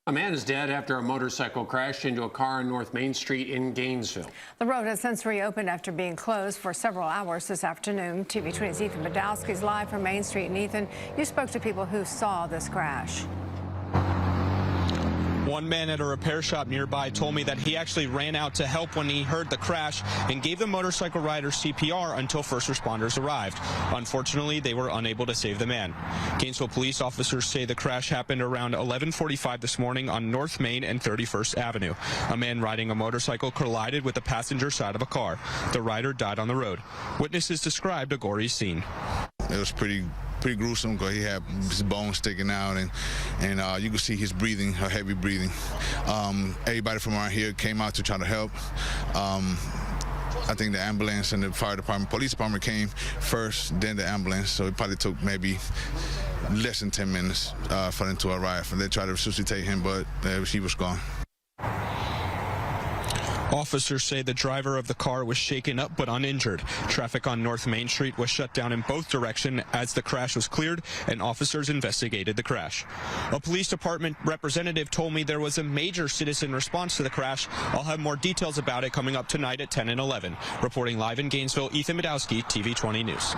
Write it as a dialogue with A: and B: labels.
A: A man is dead after a motorcycle crashed into a car on North Main Street in Gainesville.
B: The road has since reopened after being closed for several hours this afternoon. TV 20's Ethan Badowski is live from Main Street. And Ethan, you spoke to people who saw this crash.
C: One man at a repair shop nearby told me that he actually ran out to help when he heard the crash and gave the motorcycle rider CPR until first responders arrived. Unfortunately, they were unable to save the man. Gainesville police officers say the crash happened around 11:45 this morning on North Main and 31st Avenue. A man riding a motorcycle collided with the passenger side of a car. The rider died on the road. Witnesses described a gory scene.
D: It was pretty gruesome because he had his bones sticking out, and you could see his breathing, her heavy breathing. Everybody from around here came out to try to help. I think the ambulance and the fire department, police department came first, then the ambulance. So it probably took maybe less than 10 minutes for them to arrive. And they tried to resuscitate him, but he was gone.
C: Officers say the driver of the car was shaken up but uninjured. Traffic on North Main Street was shut down in both directions as the crash was cleared and officers investigated the crash. A police department representative told me there was a major citizen response to the crash. I'll have more details about it coming up tonight at 10 and 11. Reporting live in Gainesville, Ethan Badowski, TV 20 News.